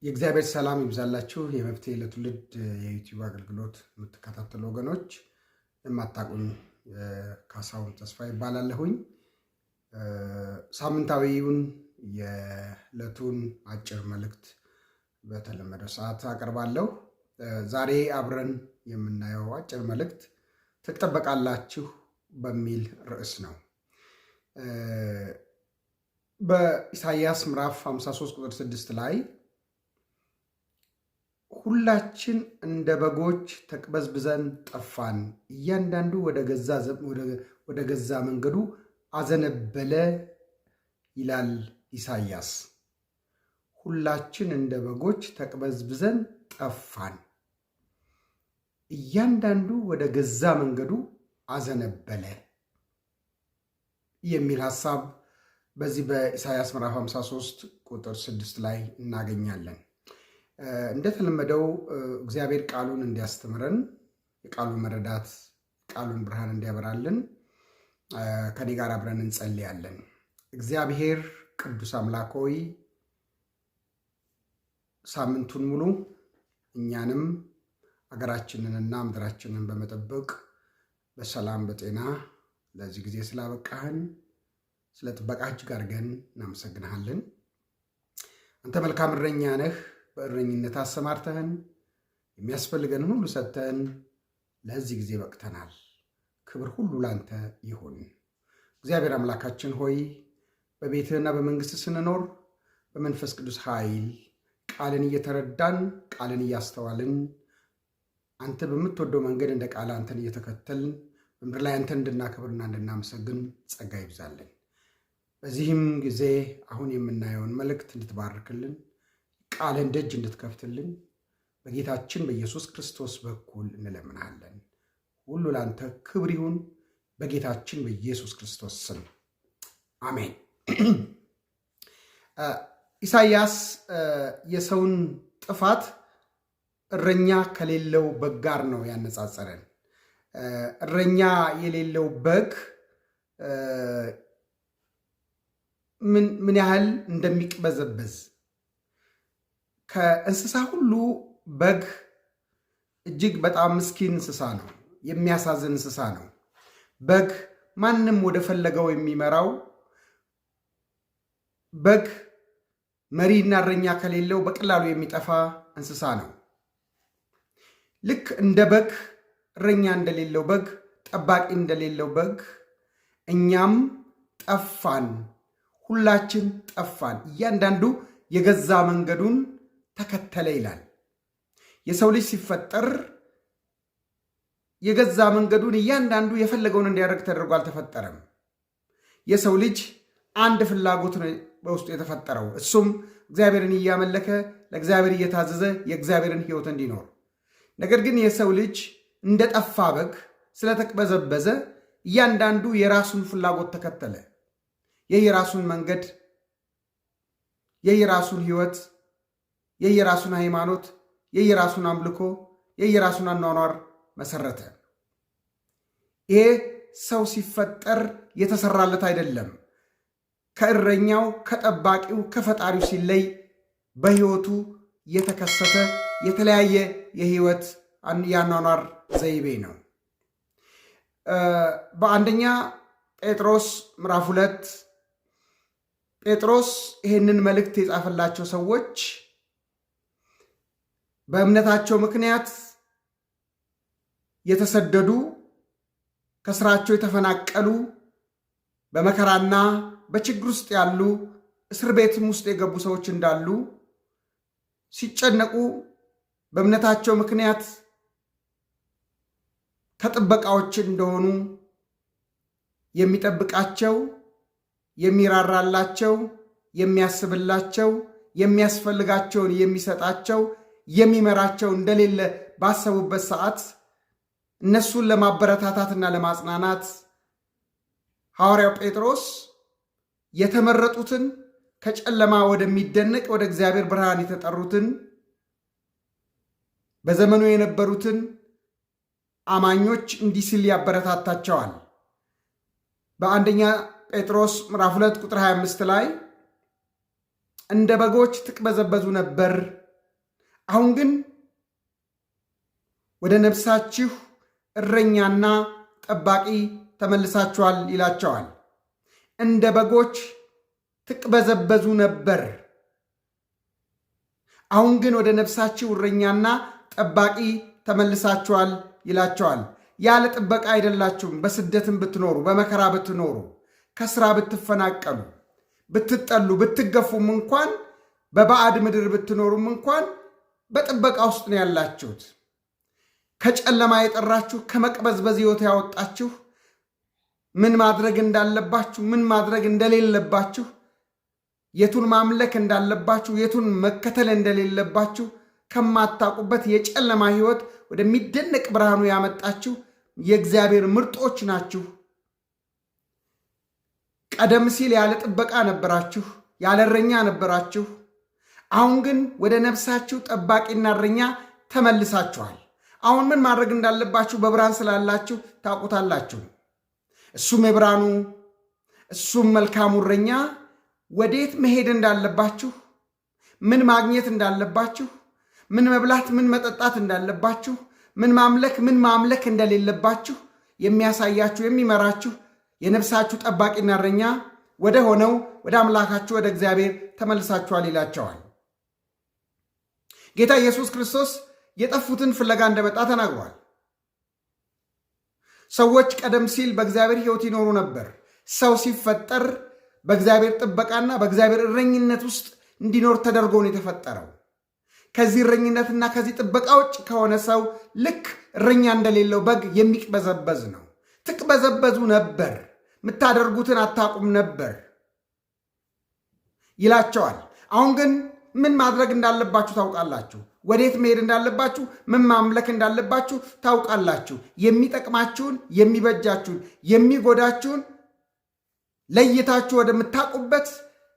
የእግዚአብሔር ሰላም ይብዛላችሁ። የመፍትሄ ለትውልድ የዩቲዩብ አገልግሎት የምትከታተሉ ወገኖች፣ የማታውቁኝ ካሳሁን ተስፋ ይባላለሁኝ። ሳምንታዊውን የዕለቱን አጭር መልእክት በተለመደው ሰዓት አቀርባለሁ። ዛሬ አብረን የምናየው አጭር መልእክት ትጠበቃላችሁ በሚል ርዕስ ነው። በኢሳይያስ ምዕራፍ 53 ቁጥር 6 ላይ ሁላችን እንደ በጎች ተቅበዝብዘን ጠፋን፣ እያንዳንዱ ወደ ገዛ መንገዱ አዘነበለ ይላል ኢሳይያስ። ሁላችን እንደ በጎች ተቅበዝብዘን ጠፋን፣ እያንዳንዱ ወደ ገዛ መንገዱ አዘነበለ የሚል ሐሳብ በዚህ በኢሳይያስ ምዕራፍ 53 ቁጥር 6 ላይ እናገኛለን። እንደተለመደው እግዚአብሔር ቃሉን እንዲያስተምረን፣ የቃሉን መረዳት፣ ቃሉን ብርሃን እንዲያበራልን ከኔ ጋር አብረን እንጸልያለን። እግዚአብሔር ቅዱስ አምላክ ሆይ ሳምንቱን ሙሉ እኛንም አገራችንንና ምድራችንን በመጠበቅ በሰላም በጤና ለዚህ ጊዜ ስላበቃህን ስለ ጥበቃች ጋር ገን እናመሰግንሃለን። አንተ መልካም እረኛ ነህ። በእረኝነት አሰማርተህን የሚያስፈልገንን ሁሉ ሰጥተን ለዚህ ጊዜ በቅተናል። ክብር ሁሉ ላንተ ይሁን። እግዚአብሔር አምላካችን ሆይ በቤትህና በመንግሥት ስንኖር በመንፈስ ቅዱስ ኃይል ቃልን እየተረዳን ቃልን እያስተዋልን አንተ በምትወደው መንገድ እንደ ቃል አንተን እየተከተልን በምድር ላይ አንተን እንድናከብርና እንድናመሰግን ጸጋ ይብዛልን። በዚህም ጊዜ አሁን የምናየውን መልእክት እንድትባርክልን፣ ቃልን ደጅ እንድትከፍትልን በጌታችን በኢየሱስ ክርስቶስ በኩል እንለምናለን። ሁሉ ላንተ ክብር ይሁን፣ በጌታችን በኢየሱስ ክርስቶስ ስም አሜን። ኢሳይያስ የሰውን ጥፋት እረኛ ከሌለው በግ ጋር ነው ያነጻጸረን። እረኛ የሌለው በግ ምን ያህል እንደሚቅበዘበዝ፣ ከእንስሳ ሁሉ በግ እጅግ በጣም ምስኪን እንስሳ ነው። የሚያሳዝን እንስሳ ነው። በግ ማንም ወደ ፈለገው የሚመራው፣ በግ መሪና እረኛ ከሌለው በቀላሉ የሚጠፋ እንስሳ ነው። ልክ እንደ በግ እረኛ እንደሌለው በግ፣ ጠባቂ እንደሌለው በግ እኛም ጠፋን፣ ሁላችን ጠፋን፣ እያንዳንዱ የገዛ መንገዱን ተከተለ ይላል። የሰው ልጅ ሲፈጠር የገዛ መንገዱን እያንዳንዱ የፈለገውን እንዲያደርግ ተደርጎ አልተፈጠረም። የሰው ልጅ አንድ ፍላጎት ነው በውስጡ የተፈጠረው፣ እሱም እግዚአብሔርን እያመለከ ለእግዚአብሔር እየታዘዘ የእግዚአብሔርን ሕይወት እንዲኖር። ነገር ግን የሰው ልጅ እንደ ጠፋ በግ ስለተቅበዘበዘ እያንዳንዱ የራሱን ፍላጎት ተከተለ። የየራሱን መንገድ፣ የየራሱን ሕይወት፣ የየራሱን ሃይማኖት፣ የየራሱን አምልኮ፣ የየራሱን አኗኗር መሰረተ። ይሄ ሰው ሲፈጠር የተሰራለት አይደለም። ከእረኛው ከጠባቂው ከፈጣሪው ሲለይ በሕይወቱ የተከሰተ የተለያየ የሕይወት የአኗኗር ዘይቤ ነው። በአንደኛ ጴጥሮስ ምዕራፍ 2 ጴጥሮስ ይህንን መልእክት የጻፈላቸው ሰዎች በእምነታቸው ምክንያት የተሰደዱ፣ ከስራቸው የተፈናቀሉ፣ በመከራና በችግር ውስጥ ያሉ፣ እስር ቤትም ውስጥ የገቡ ሰዎች እንዳሉ ሲጨነቁ፣ በእምነታቸው ምክንያት ከጥበቃዎች እንደሆኑ የሚጠብቃቸው፣ የሚራራላቸው፣ የሚያስብላቸው፣ የሚያስፈልጋቸውን የሚሰጣቸው፣ የሚመራቸው እንደሌለ ባሰቡበት ሰዓት እነሱን ለማበረታታትና ለማጽናናት ሐዋርያው ጴጥሮስ የተመረጡትን ከጨለማ ወደሚደነቅ ወደ እግዚአብሔር ብርሃን የተጠሩትን በዘመኑ የነበሩትን አማኞች እንዲህ ሲል ያበረታታቸዋል። በአንደኛ ጴጥሮስ ምዕራፍ 2 ቁጥር 25 ላይ እንደ በጎች ትቅበዘበዙ ነበር፣ አሁን ግን ወደ ነፍሳችሁ እረኛና ጠባቂ ተመልሳችኋል ይላቸዋል። እንደ በጎች ትቅበዘበዙ ነበር። አሁን ግን ወደ ነፍሳችሁ እረኛና ጠባቂ ተመልሳችኋል ይላቸዋል። ያለ ጥበቃ አይደላችሁም። በስደትም ብትኖሩ፣ በመከራ ብትኖሩ፣ ከስራ ብትፈናቀሉ፣ ብትጠሉ፣ ብትገፉም እንኳን በባዕድ ምድር ብትኖሩም እንኳን በጥበቃ ውስጥ ነው ያላችሁት። ከጨለማ የጠራችሁ፣ ከመቅበዝበዝ ሕይወት ያወጣችሁ፣ ምን ማድረግ እንዳለባችሁ፣ ምን ማድረግ እንደሌለባችሁ፣ የቱን ማምለክ እንዳለባችሁ፣ የቱን መከተል እንደሌለባችሁ ከማታውቁበት የጨለማ ሕይወት ወደሚደነቅ ብርሃኑ ያመጣችሁ የእግዚአብሔር ምርጦች ናችሁ። ቀደም ሲል ያለ ጥበቃ ነበራችሁ፣ ያለ እረኛ ነበራችሁ። አሁን ግን ወደ ነፍሳችሁ ጠባቂና እረኛ ተመልሳችኋል። አሁን ምን ማድረግ እንዳለባችሁ በብርሃን ስላላችሁ ታውቁታላችሁ። እሱም የብርሃኑ እሱም መልካሙ እረኛ ወዴት መሄድ እንዳለባችሁ፣ ምን ማግኘት እንዳለባችሁ፣ ምን መብላት፣ ምን መጠጣት እንዳለባችሁ፣ ምን ማምለክ እንደሌለባችሁ የሚያሳያችሁ የሚመራችሁ የነፍሳችሁ ጠባቂና እረኛ ወደ ሆነው ወደ አምላካችሁ ወደ እግዚአብሔር ተመልሳችኋል ይላቸዋል። ጌታ ኢየሱስ ክርስቶስ የጠፉትን ፍለጋ እንደመጣ ተናግሯል። ሰዎች ቀደም ሲል በእግዚአብሔር ሕይወት ይኖሩ ነበር። ሰው ሲፈጠር በእግዚአብሔር ጥበቃና በእግዚአብሔር እረኝነት ውስጥ እንዲኖር ተደርጎ ነው የተፈጠረው። ከዚህ እረኝነትና ከዚህ ጥበቃ ውጭ ከሆነ ሰው ልክ እረኛ እንደሌለው በግ የሚቅበዘበዝ ነው። ትቅበዘበዙ ነበር፣ የምታደርጉትን አታውቁም ነበር ይላቸዋል። አሁን ግን ምን ማድረግ እንዳለባችሁ ታውቃላችሁ። ወዴት መሄድ እንዳለባችሁ፣ ምን ማምለክ እንዳለባችሁ ታውቃላችሁ። የሚጠቅማችሁን፣ የሚበጃችሁን፣ የሚጎዳችሁን ለይታችሁ ወደምታውቁበት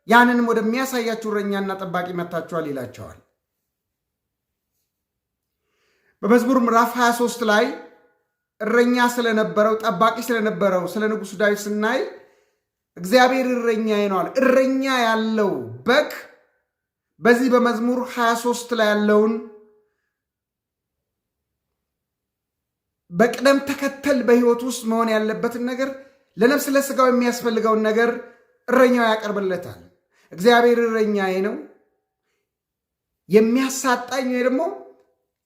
ያንንም ወደሚያሳያችሁ እረኛና ጠባቂ መጥታችኋል ይላቸዋል። በመዝሙር ምዕራፍ 23 ላይ እረኛ ስለነበረው ጠባቂ ስለነበረው ስለ ንጉሡ ዳዊት ስናይ እግዚአብሔር እረኛዬ ነው አለ። እረኛ ያለው በግ በዚህ በመዝሙር 23 ላይ ያለውን በቅደም ተከተል በሕይወት ውስጥ መሆን ያለበትን ነገር ለነፍስ ለሥጋው የሚያስፈልገውን ነገር እረኛው ያቀርብለታል። እግዚአብሔር እረኛዬ ነው፣ የሚያሳጣኝ ወይ ደግሞ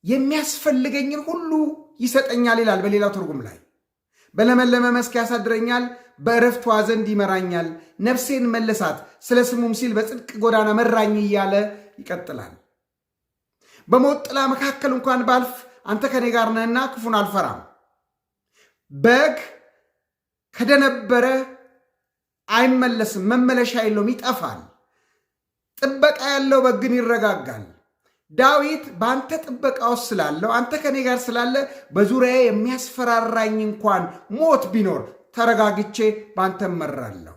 የሚያስፈልገኝን ሁሉ ይሰጠኛል ይላል። በሌላው ትርጉም ላይ በለመለመ መስክ ያሳድረኛል፣ በዕረፍቷ ዘንድ ይመራኛል፣ ነፍሴን መለሳት፣ ስለ ስሙም ሲል በጽድቅ ጎዳና መራኝ እያለ ይቀጥላል። በሞት ጥላ መካከል እንኳን ባልፍ አንተ ከኔ ጋር ነህና ክፉን አልፈራም። በግ ከደነበረ አይመለስም፣ መመለሻ የለውም፣ ይጠፋል። ጥበቃ ያለው በግ ግን ይረጋጋል። ዳዊት በአንተ ጥበቃ ውስጥ ስላለው፣ አንተ ከኔ ጋር ስላለ በዙሪያዬ የሚያስፈራራኝ እንኳን ሞት ቢኖር ተረጋግቼ በአንተ እመራለሁ፣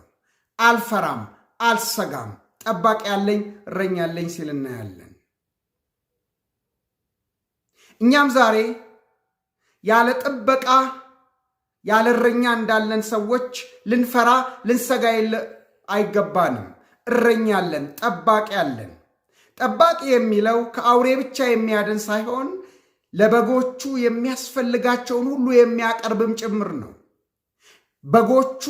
አልፈራም፣ አልሰጋም፣ ጠባቂ ያለኝ እረኛ ያለኝ ሲል እናያለን። እኛም ዛሬ ያለ ጥበቃ ያለ እረኛ እንዳለን ሰዎች ልንፈራ ልንሰጋ አይገባንም። እረኛ አለን፣ ጠባቂ አለን። ጠባቂ የሚለው ከአውሬ ብቻ የሚያድን ሳይሆን ለበጎቹ የሚያስፈልጋቸውን ሁሉ የሚያቀርብም ጭምር ነው። በጎቹ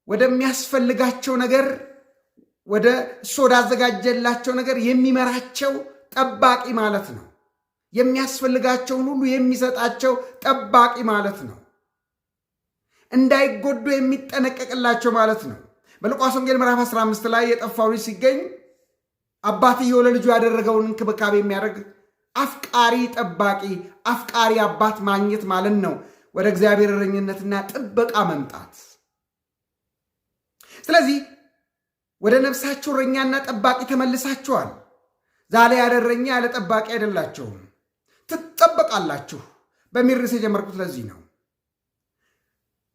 ወደሚያስፈልጋቸው ነገር ወደ እሱ ወዳዘጋጀላቸው ነገር የሚመራቸው ጠባቂ ማለት ነው። የሚያስፈልጋቸውን ሁሉ የሚሰጣቸው ጠባቂ ማለት ነው። እንዳይጎዱ የሚጠነቀቅላቸው ማለት ነው። በሉቃስ ወንጌል ምዕራፍ 15 ላይ የጠፋው ልጅ ሲገኝ አባትየው ለልጁ ያደረገውን እንክብካቤ የሚያደርግ አፍቃሪ ጠባቂ፣ አፍቃሪ አባት ማግኘት ማለት ነው ወደ እግዚአብሔር እረኝነትና ጥበቃ መምጣት። ስለዚህ ወደ ነፍሳችሁ እረኛና ጠባቂ ተመልሳችኋል። ዛሬ ያለ እረኛ ያለ ጠባቂ አይደላችሁም፣ ትጠበቃላችሁ በሚል ርዕስ የጀመርኩት ለዚህ ነው።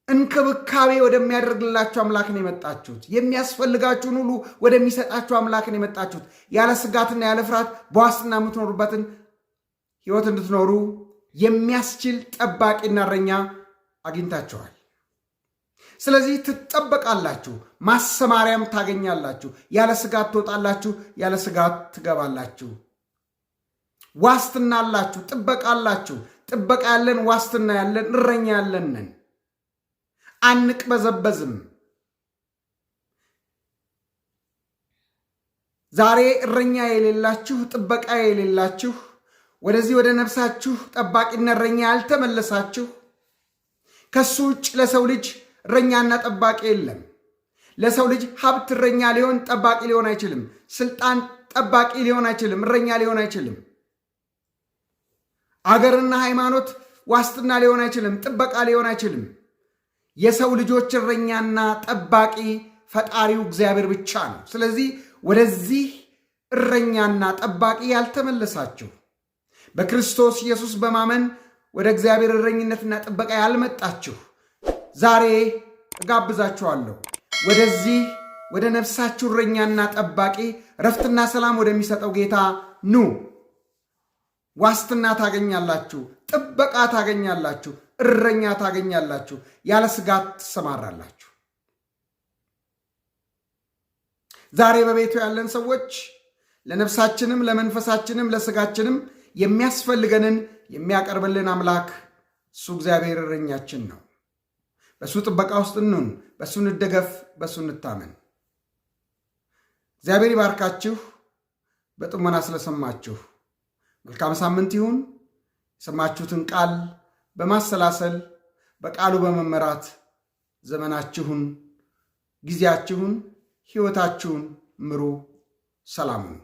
እንክብካቤ ወደሚያደርግላችሁ አምላክ ነው የመጣችሁት። የሚያስፈልጋችሁን ሁሉ ወደሚሰጣችሁ አምላክ ነው የመጣችሁት። ያለ ስጋትና ያለ ፍርሃት በዋስትና የምትኖሩበትን ሕይወት እንድትኖሩ የሚያስችል ጠባቂና እረኛ አግኝታችኋል። ስለዚህ ትጠበቃላችሁ፣ ማሰማሪያም ታገኛላችሁ። ያለ ስጋት ትወጣላችሁ፣ ያለ ስጋት ትገባላችሁ። ዋስትና አላችሁ፣ ጥበቃ አላችሁ። ጥበቃ ያለን፣ ዋስትና ያለን፣ እረኛ ያለንን አንቅበዘበዝም። ዛሬ እረኛ የሌላችሁ፣ ጥበቃ የሌላችሁ፣ ወደዚህ ወደ ነፍሳችሁ ጠባቂና እረኛ ያልተመለሳችሁ፣ ከሱ ውጭ ለሰው ልጅ እረኛና ጠባቂ የለም። ለሰው ልጅ ሀብት እረኛ ሊሆን ጠባቂ ሊሆን አይችልም። ስልጣን ጠባቂ ሊሆን አይችልም። እረኛ ሊሆን አይችልም። አገርና ሃይማኖት ዋስትና ሊሆን አይችልም። ጥበቃ ሊሆን አይችልም። የሰው ልጆች እረኛና ጠባቂ ፈጣሪው እግዚአብሔር ብቻ ነው። ስለዚህ ወደዚህ እረኛና ጠባቂ ያልተመለሳችሁ፣ በክርስቶስ ኢየሱስ በማመን ወደ እግዚአብሔር እረኝነትና ጥበቃ ያልመጣችሁ ዛሬ እጋብዛችኋለሁ። ወደዚህ ወደ ነፍሳችሁ እረኛና ጠባቂ ረፍትና ሰላም ወደሚሰጠው ጌታ ኑ። ዋስትና ታገኛላችሁ፣ ጥበቃ ታገኛላችሁ፣ እረኛ ታገኛላችሁ፣ ያለ ስጋት ትሰማራላችሁ። ዛሬ በቤቱ ያለን ሰዎች ለነፍሳችንም ለመንፈሳችንም ለስጋችንም የሚያስፈልገንን የሚያቀርብልን አምላክ እሱ እግዚአብሔር እረኛችን ነው። በእሱ ጥበቃ ውስጥ እንሁን፣ በእሱ እንደገፍ፣ በእሱ እንታመን። እግዚአብሔር ይባርካችሁ። በጥሞና ስለሰማችሁ መልካም ሳምንት ይሁን። የሰማችሁትን ቃል በማሰላሰል በቃሉ በመመራት ዘመናችሁን፣ ጊዜያችሁን፣ ሕይወታችሁን ምሩ። ሰላሙን